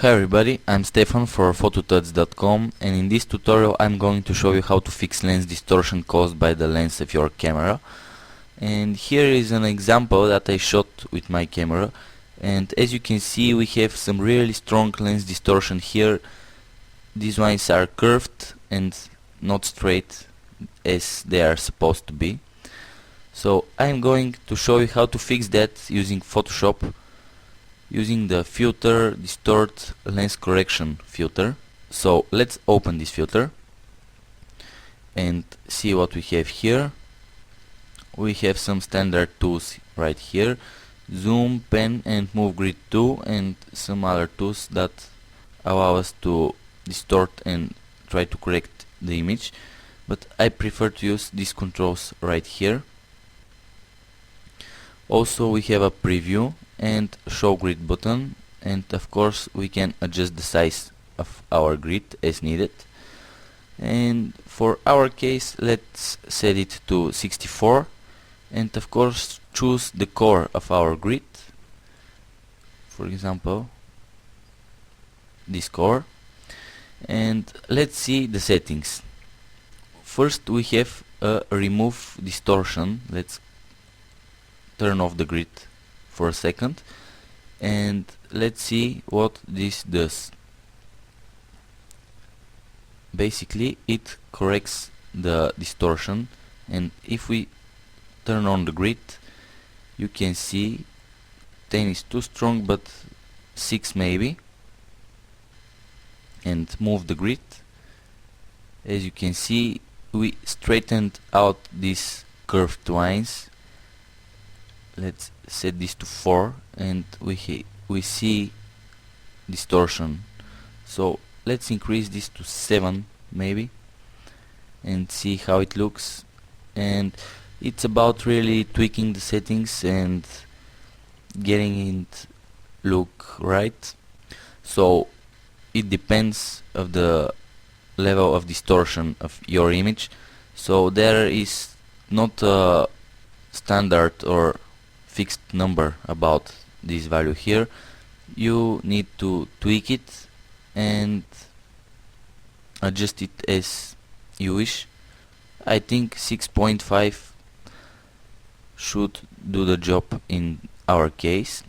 Hi everybody, I'm Stefan for phototuts.com, and in this tutorial I'm going to show you how to fix lens distortion caused by the lens of your camera. And here is an example that I shot with my camera, and as you can see we have some really strong lens distortion here. These ones are curved and not straight as they are supposed to be. So I'm going to show you how to fix that using Photoshop, using the filter distort lens correction filter. So let's open this filter and see what we have here. We have some standard tools right here: zoom, pen and move grid 2, and some other tools that allow us to distort and try to correct the image, but I prefer to use these controls right here. Also we have a preview and show grid button, and of course we can adjust the size of our grid as needed. And for our case, let's set it to 64, and of course choose the core of our grid, for example this core, and let's see the settings. First we have a remove distortion. Let's turn off the grid for a second and let's see what this does. Basically it corrects the distortion, and if we turn on the grid you can see 10 is too strong, but 6 maybe, and move the grid. As you can see we straightened out these curved lines. Let's set this to 4 and we see distortion. So let's increase this to 7 maybe and see how it looks. And it's about really tweaking the settings and getting it look right. So it depends of the level of distortion of your image. So there is not a standard or fixed number about this value here. You need to tweak it and adjust it as you wish. I think 6.5 should do the job in our case,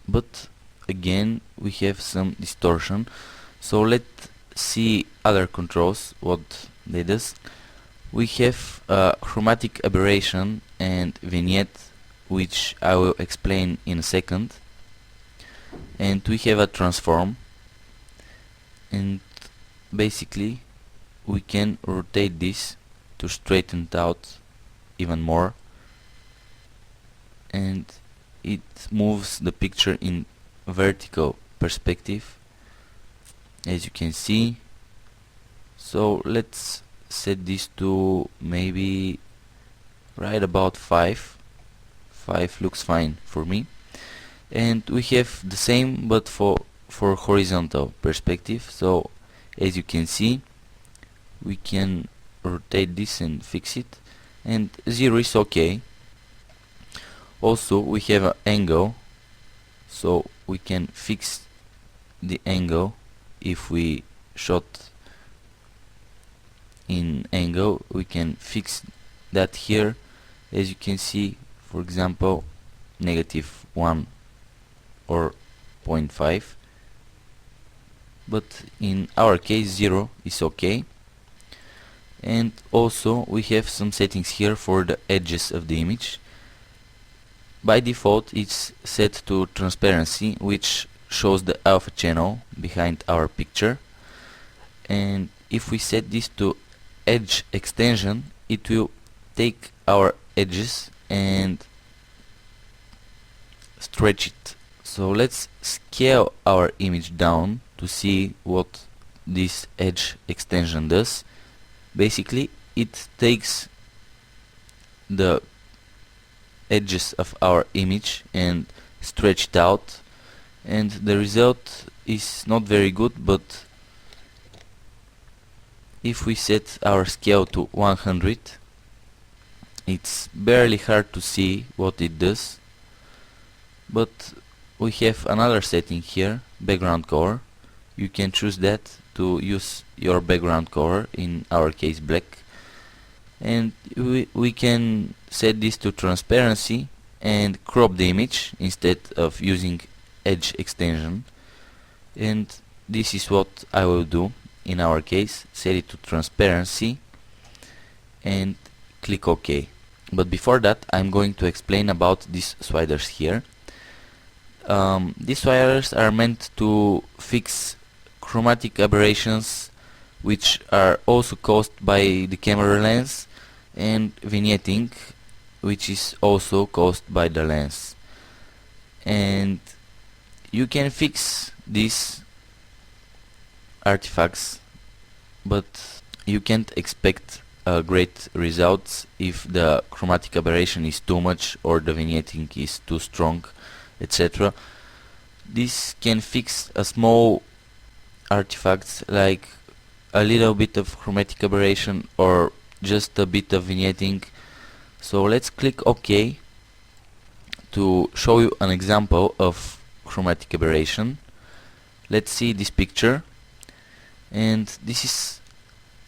but again we have some distortion. So let's see other controls, what they do. We have chromatic aberration and vignette, which I will explain in a second, and we have a transform, and basically we can rotate this to straighten it out even more, and it moves the picture in vertical perspective, as you can see. So let's set this to maybe right about 5 looks fine for me. And we have the same but for horizontal perspective. So as you can see we can rotate this and fix it, and 0 is okay. Also we have an angle, so we can fix the angle. If we shot in angle we can fix that here. As you can see, for example, -1 or 0.5, but in our case 0 is okay. And also we have some settings here for the edges of the image. By default it's set to transparency, which shows the alpha channel behind our picture, and if we set this to edge extension it will take our edges and stretch it. So let's scale our image down to see what this edge extension does. Basically it takes the edges of our image and stretch it out, and the result is not very good, but if we set our scale to 100 it's barely hard to see what it does. But we have another setting here background color. You can choose that to use your background color, in our case black, and we can set this to transparency and crop the image instead of using edge extension, and this is what I will do in our case. Set it to transparency and click OK. But before that, I'm going to explain about these sliders here. These sliders are meant to fix chromatic aberrations which are also caused by the camera lens, and vignetting, which is also caused by the lens. And you can fix these artifacts, but you can't expect great results if the chromatic aberration is too much or the vignetting is too strong, etc. This can fix a small artifacts like a little bit of chromatic aberration or just a bit of vignetting. So let's click OK to show you an example of chromatic aberration. Let's see this picture, and this is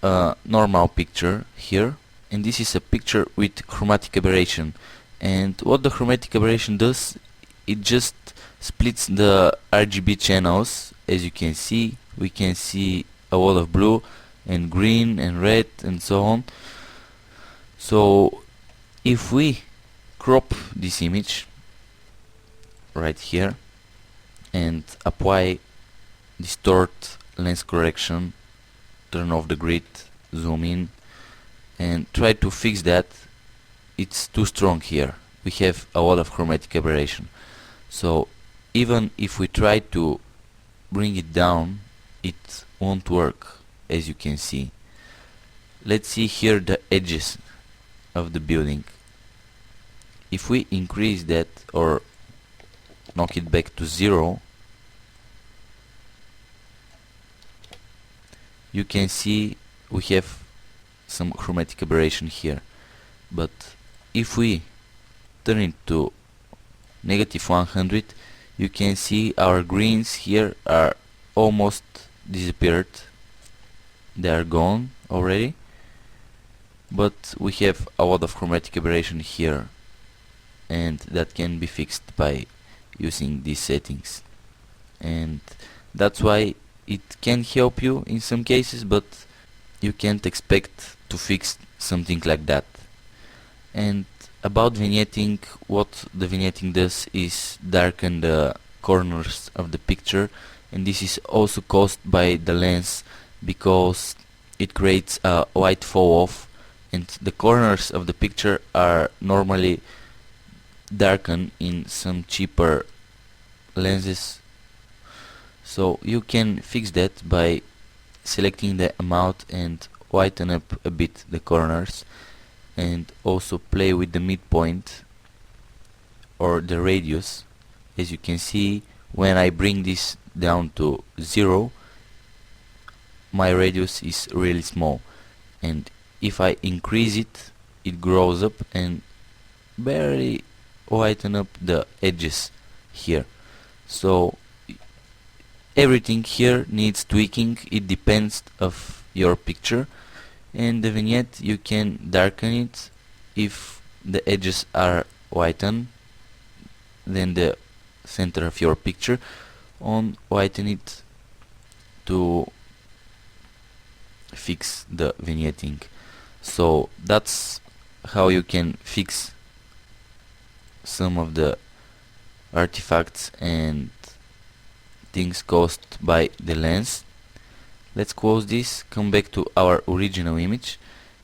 a normal picture here, and this is a picture with chromatic aberration. And what the chromatic aberration does, it just splits the RGB channels. As you can see, we can see a lot of blue and green and red and so on. So if we crop this image right here and apply distort, lens correction, turn off the grid, zoom in, and try to fix that, it's too strong here. We have a lot of chromatic aberration. So even if we try to bring it down, it won't work, as you can see. Let's see here the edges of the building. If we increase that or knock it back to 0, you can see we have some chromatic aberration here. But if we turn it to -100, you can see our greens here are almost disappeared. They are gone already, but we have a lot of chromatic aberration here, and that can be fixed by using these settings. And that's why it can help you in some cases, but you can't expect to fix something like that. And about vignetting, what the vignetting does is darken the corners of the picture, and this is also caused by the lens because it creates a light fall off, and the corners of the picture are normally darkened in some cheaper lenses. So you can fix that by selecting the amount and whiten up a bit the corners, and also play with the midpoint or the radius. As you can see, when I bring this down to 0, my radius is really small, and if I increase it, it grows up and barely whiten up the edges here. So everything here needs tweaking. It depends of your picture, and the vignette, you can darken it if the edges are whitened, then the center of your picture, on whiten it to fix the vignetting. So that's how you can fix some of the artifacts and things caused by the lens. Let's close this, come back to our original image,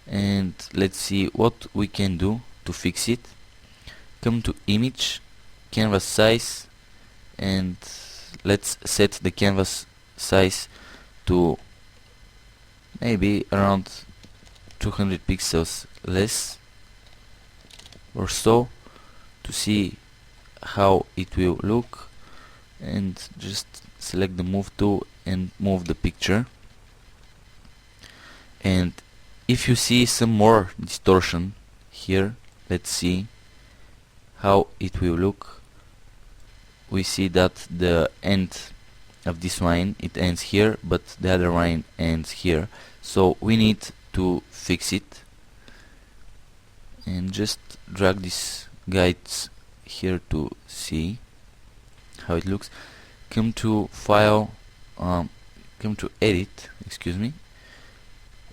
and let's see what we can do to fix it. Come to image, canvas size, and let's set the canvas size to maybe around 200 pixels less or so, to see how it will look, and just select the move tool and move the picture. And if you see some more distortion here, let's see how it will look. We see that the end of this line, it ends here, but the other line ends here, so we need to fix it. And just drag these guides here to see how it looks. Come to File, come to Edit,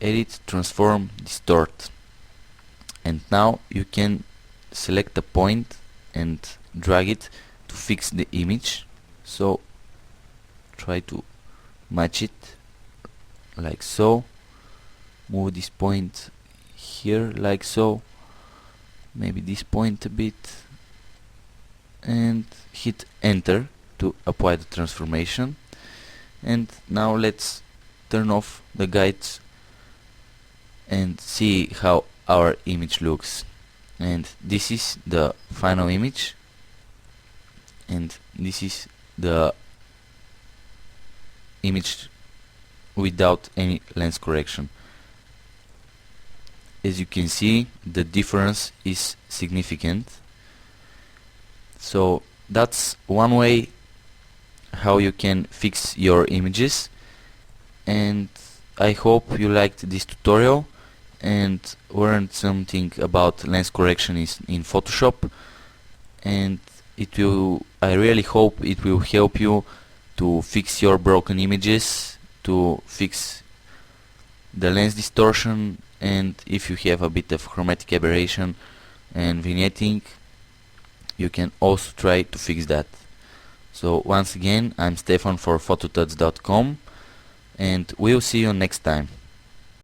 Edit, Transform, Distort, and now you can select a point and drag it to fix the image. So try to match it like so, move this point here like so, maybe this point a bit, and hit enter to apply the transformation. And now let's turn off the guides and see how our image looks. And this is the final image, and this is the image without any lens correction. As you can see, the difference is significant. So that's one way how you can fix your images, and I hope you liked this tutorial and learned something about lens correction in Photoshop, and I really hope it will help you to fix your broken images, to fix the lens distortion, and if you have a bit of chromatic aberration and vignetting, you can also try to fix that. So once again, I'm Stefan for phototuts.com, and we'll see you next time.